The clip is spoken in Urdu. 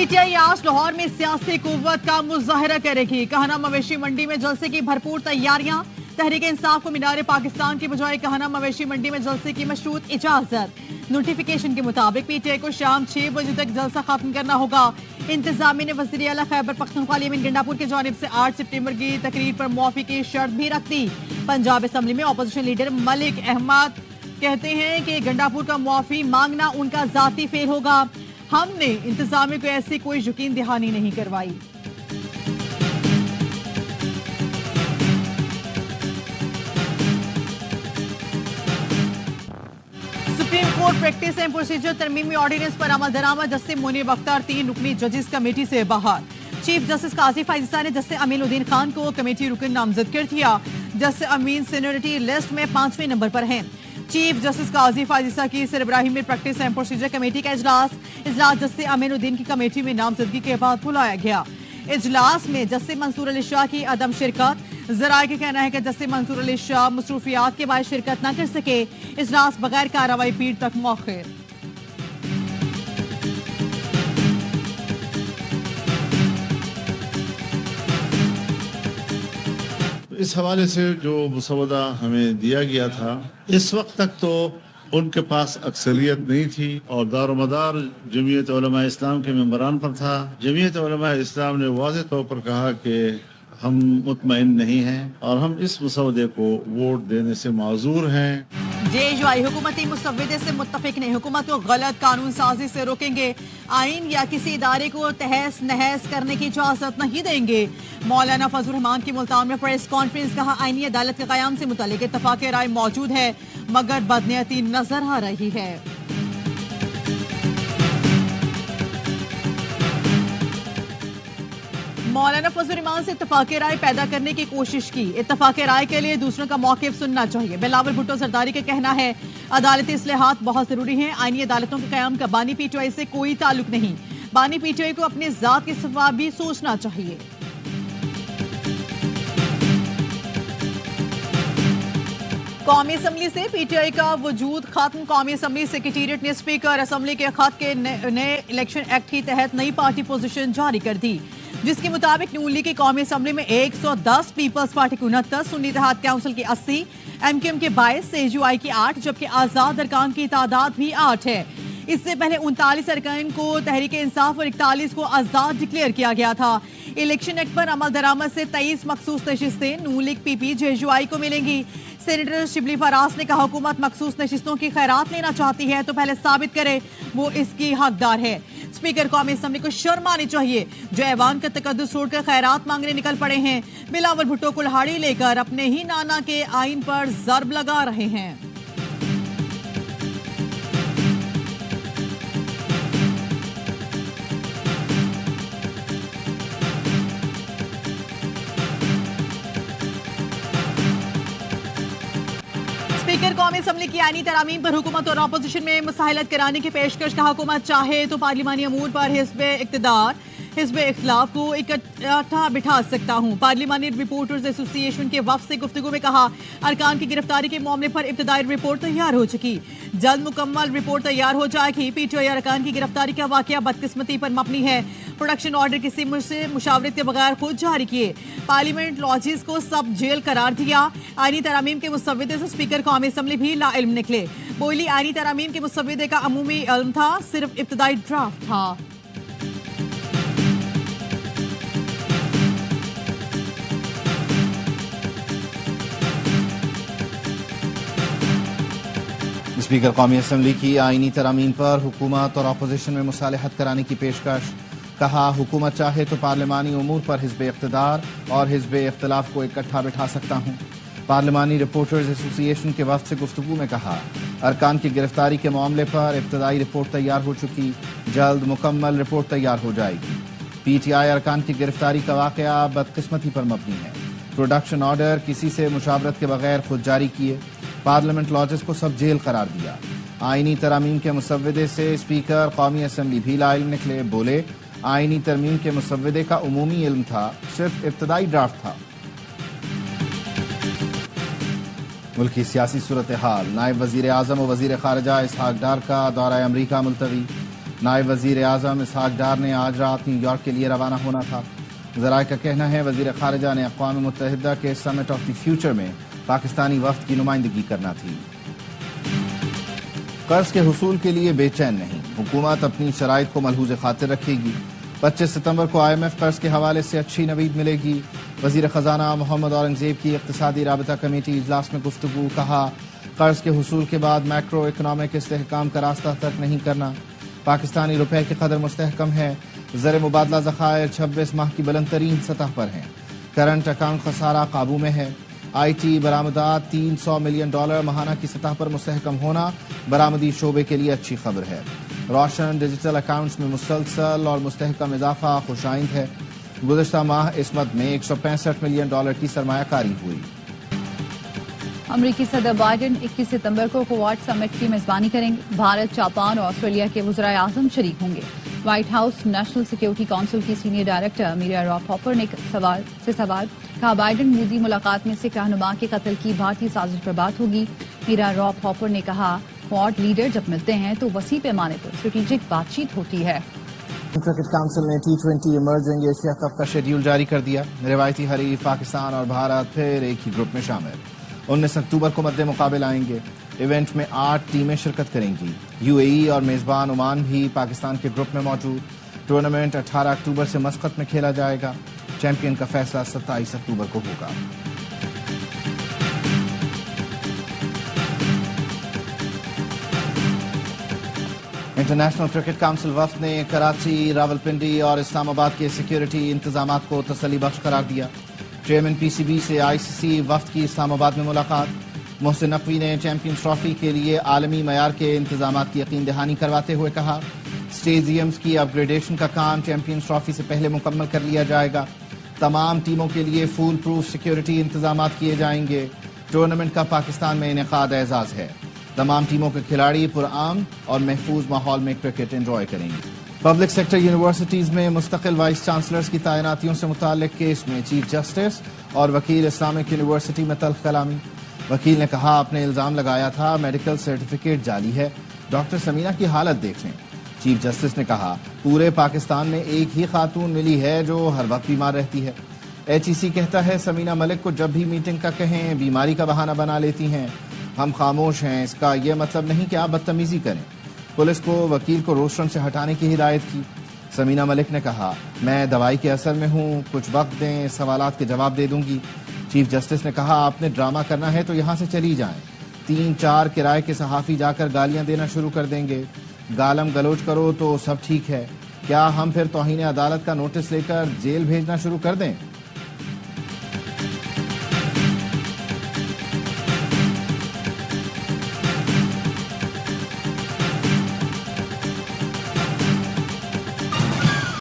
پی ٹی آئی آج لاہور میں سیاسی قوت کا مظاہرہ کرے گی. کہنا مویشی منڈی میں جلسے کی بھرپور تیاریاں. تحریک انصاف کو مینار پاکستان کی بجائے کہنا مویشی منڈی میں جلسے کی مشروط اجازت. نوٹیفیکیشن کے مطابق پی ٹی آئی کو شام 6 بجے تک جلسہ ختم کرنا ہوگا. انتظامیہ نے وزیر اعلیٰ خیبر پختونخوا یمین گنڈاپور کی جانب سے 8 سپٹمبر کی تقریر پر معافی کی شرط بھی رکھ دی. پنجاب اسمبلی میں اپوزیشن لیڈر ملک احمد کہتے ہیں کہ گنڈاپور کا معافی مانگنا ان کا ذاتی فعل ہوگا. ہم نے انتظامیہ کو ایسی کوئی یقین دہانی نہیں کروائی. Supreme court practice and procedure ترمیمی آرڈیننس پر عمل درآمد. جسٹس منیب اختر 3 رکنی ججز کمیٹی سے باہر. چیف جسٹس قاضی فائز عیسیٰ نے جسٹس امین الدین خان کو کمیٹی رکن نامزد کر دیا. جسٹس امین سینیورٹی لسٹ میں 5ویں نمبر پر ہیں. چیف جسٹس قاضی فائز عیسیٰ کی سربراہی میں پریکٹس اینڈ پروسیجر کمیٹی کا اجلاس جسٹس امین الدین کی کمیٹی میں نامزدگی کے بعد بلایا گیا. اجلاس میں جسٹس منصور علی شاہ کی عدم شرکت. ذرائع کا کہنا ہے کہ جسٹس منصور علی شاہ مصروفیات کے باعث شرکت نہ کر سکے. اجلاس بغیر کارروائی پیر تک مؤخر. اس حوالے سے جو مسودہ ہمیں دیا گیا تھا اس وقت تک تو ان کے پاس اکثریت نہیں تھی اور دار و مدار جمعیت علماء اسلام کے ممبران پر تھا. جمعیت علماء اسلام نے واضح طور پر کہا کہ ہم مطمئن نہیں ہیں اور ہم اس مسودے کو ووٹ دینے سے معذور ہیں. جے یو آئی حکومتی مسودے سے متفق نہیں. حکومت کو غلط قانون سازی سے روکیں گے. آئین یا کسی ادارے کو تہس نہس کرنے کی اجازت نہیں دیں گے. مولانا فضل الرحمان کی ملتان میں پریس کانفرنس. کہا آئینی عدالت کے قیام سے متعلق اتفاق رائے موجود ہے مگر بدنیتی نظر آ رہی ہے. مولانا فضل الرحمان سے اتفاق رائے پیدا کرنے کی کوشش کی. اتفاق رائے کے لیے دوسروں کا موقف سننا چاہیے. بلاول بھٹو زرداری کا کہنا ہے عدالتی اصلاحات بہت ضروری ہیں. آئینی عدالتوں کے قیام کا بانی پی ٹی آئی سے کوئی تعلق نہیں. بانی پی ٹی آئی کو اپنے ذات کے سوا بھی سوچنا چاہیے. قومی اسمبلی سے پی ٹی آئی کا وجود ختم. قومی اسمبلی سیکریٹریٹ نے اسپیکر اسمبلی کے خط کے نئے الیکشن ایکٹ کے تحت نئی پارٹی پوزیشن جاری کر دی جس کے مطابق نون لیگ کی قومی اسمبلی میں 110، پیپلز پارٹی کی 29، سنی اتحاد کونسل کی 80، ایم کیو ایم کے 22، جے یو آئی کی 8 جبکہ آزاد ارکان کی تعداد بھی 8 ہے. اس سے پہلے 39 ارکان کو تحریک انصاف اور 41 کو آزاد ڈکلیئر کیا گیا تھا. الیکشن ایکٹ پر عمل درآمد سے 23 مخصوص نشستیں نون league P P J you آئی کو ملیں گی. سینیٹر شبلی فراز نے کہا حکومت مخصوص نشستوں کی خیرات لینا چاہتی ہے تو پہلے ثابت کرے وہ اس کی حقدار ہے. اسپیکر قومی اسمبلی کو شرم آنی چاہیے جو ایوان کا تقدس چھوڑ کر خیرات مانگنے نکل پڑے ہیں. بلاول بھٹو کلہاڑی لے کر اپنے ہی نانا کے آئین پر ضرب لگا رہے ہیں. اسپیکر قومی اسمبلی کی آئینی ترامیم پر حکومت اور اپوزیشن میں مساہلت کرانے کی پیشکش. کہا حکومت چاہے تو پارلیمانی امور پر حزب اقتدار حزب اختلاف کو اکٹھا بٹھا سکتا ہوں. پارلیمانی رپورٹرز ایسوسی ایشن کے وفد سے گفتگو میں کہا ارکان کی گرفتاری کے معاملے پر ابتدائی رپورٹ تیار ہو چکی. جلد مکمل رپورٹ تیار ہو جائے گی. پی ٹی آئی ارکان کی گرفتاری کا واقعہ بدقسمتی پر مبنی ہے. پروڈکشن آرڈر کسی سے مشاورت کے بغیر خود جاری کیے. پارلیمنٹ لاجز کو سب جیل قرار دیا. آئینی ترامیم کے مسودے سے اسپیکر قومی اسمبلی بھی لا علم نکلے. بولی آئینی ترامیم کے مسودے کا عمومی علم تھا صرف ابتدائی ڈرافٹ تھا. اسپیکر قومی اسمبلی کی آئینی ترامیم پر حکومت اور اپوزیشن میں مصالحت کرانے کی پیشکش. کہا حکومت چاہے تو پارلیمانی امور پر حزب اقتدار اور حزب اختلاف کو اکٹھا بٹھا سکتا ہوں. پارلیمانی رپورٹرز ایسوسی ایشن کے وفد سے گفتگو میں کہا ارکان کی گرفتاری کے معاملے پر ابتدائی رپورٹ تیار ہو چکی. جلد مکمل رپورٹ تیار ہو جائے گی. پی ٹی آئی ارکان کی گرفتاری کا واقعہ بدقسمتی پر مبنی ہے. پروڈکشن آرڈر کسی سے مشاورت کے بغیر خود جاری کیے. پارلیمنٹ لاجز کو سب جیل قرار دیا. آئینی ترامیم کے مسودے سے اسپیکر قومی اسمبلی بھی لا علم نکلے. بولے آئینی ترمیم کے مسودے کا عمومی علم تھا صرف ابتدائی ڈرافٹ تھا. ملک کی سیاسی صورتحال. نائب وزیر اعظم و وزیر خارجہ اسحاق ڈار کا دورہ امریکہ ملتوی. نائب وزیر اعظم اسحاق ڈار نے آج رات نیو یارک کے لیے روانہ ہونا تھا۔ ذرائع کا کہنا ہے وزیر خارجہ نے اقوام متحدہ کے سمٹ آف دی فیوچر میں پاکستانی وفد کی نمائندگی کرنا تھی۔ قرض کے حصول کے لیے بے چین نہیں، حکومت اپنی شرائط کو ملحوظ خاطر رکھے گی۔ 25 ستمبر کو IMF قرض کے حوالے سے اچھی نوید ملے گی۔ وزیر خزانہ محمد اورنگزیب کی اقتصادی رابطہ کمیٹی اجلاس میں گفتگو، کہا قرض کے حصول کے بعد میکرو اکنامک استحکام کا راستہ ترک نہیں کرنا۔ پاکستانی روپے کی قدر مستحکم ہے، زر مبادلہ ذخائر 26 ماہ کی بلند ترین سطح پر ہیں، کرنٹ اکاؤنٹ خسارہ قابو میں ہے۔ IT برآمدات $300 ملین ماہانہ کی سطح پر مستحکم ہونا برآمدی شعبے کے لیے اچھی خبر ہے۔ روشن ڈیجیٹل اکاؤنٹس میں مسلسل اور مستحکم اضافہ خوش آئند ہے۔ گزشتہ ماہ اس مد میں $165 ملین کی سرمایہ کاری ہوئی۔ امریکی صدر بائیڈن 21 ستمبر کو کوارڈ سمٹ کی میزبانی کریں گے۔ بھارت، جاپان اور آسٹریلیا کے وزرائے اعظم شریک ہوں گے۔ White house national security council کی سینئر ڈائریکٹر میرا راپ ہاپر نے سوال کہا بائیڈن مودی ملاقات میں سکھ رہنما کے قتل کی بھارتی سازش پر بات ہوگی۔ میرا راپ ہاپر نے کہا کوارڈ لیڈر جب ملتے ہیں تو وسیع پیمانے پر اسٹریٹجک بات چیت ہوتی ہے۔ کرکٹ کونسل نے T20 ایمرجنگ ایشیا کپ کا شیڈیول جاری کر دیا۔ روایتی حریف پاکستان اور بھارت پھر ایک ہی گروپ میں شامل، 19 اکتوبر کو مد مقابل آئیں گے۔ ایونٹ میں 8 ٹیمیں شرکت کریں گی۔ UAE اور میزبان عمان بھی پاکستان کے گروپ میں موجود۔ ٹورنامنٹ 18 اکتوبر سے مسقط میں کھیلا جائے گا۔ چیمپئن کا فیصلہ 27 اکتوبر کو ہوگا۔ انٹرنیشنل کرکٹ کونسل وفد نے کراچی، راولپنڈی اور اسلام آباد کے سیکیورٹی انتظامات کو تسلی بخش قرار دیا۔ چیئرمین PCB سے ICC وفد کی اسلام آباد میں ملاقات۔ محسن نقوی نے چیمپئنز ٹرافی کے لیے عالمی معیار کے انتظامات کی یقین دہانی کرواتے ہوئے کہا اسٹیڈیمز کی اپ گریڈیشن کا کام چیمپئنز ٹرافی سے پہلے مکمل کر لیا جائے گا۔ تمام ٹیموں کے لیے فول پروف سیکیورٹی انتظامات کیے جائیں گے۔ ٹورنامنٹ کا پاکستان میں انعقاد اعزاز ہے۔ تمام ٹیموں کے کھلاڑی پرامن اور محفوظ ماحول میں کرکٹ انجوائے کریں گے۔ پبلک سیکٹر یونیورسٹیز میں مستقل وائس چانسلرز کی تعیناتیوں سے متعلق کیس میں چیف جسٹس اور وکیل اسلامک یونیورسٹی میں تلخ کلامی۔ وکیل نے کہا آپ نے الزام لگایا تھا میڈیکل سرٹیفکیٹ جعلی ہے، ڈاکٹر سمینہ کی حالت دیکھ لیں۔ چیف جسٹس نے کہا پورے پاکستان میں ایک ہی خاتون ملی ہے جو ہر وقت بیمار رہتی ہے۔ HEC کہتا ہے سمینہ ملک کو جب بھی میٹنگ کا کہیں بیماری کا بہانہ بنا لیتی ہیں۔ ہم خاموش ہیں، اس کا یہ مطلب نہیں کہ آپ بدتمیزی کریں۔ پولیس کو وکیل کو روسٹرم سے ہٹانے کی ہدایت کی۔ سمینہ ملک نے کہا میں دوائی کے اثر میں ہوں، کچھ وقت دیں، سوالات کے جواب دے دوں گی۔ چیف جسٹس نے کہا آپ نے ڈرامہ کرنا ہے تو یہاں سے چلی جائیں۔ 3-4 کرائے کے صحافی جا کر گالیاں دینا شروع کر دیں گے۔ گالم گلوچ کرو تو سب ٹھیک ہے، کیا ہم پھر توہین عدالت کا نوٹس لے کر جیل بھیجنا شروع کر دیں؟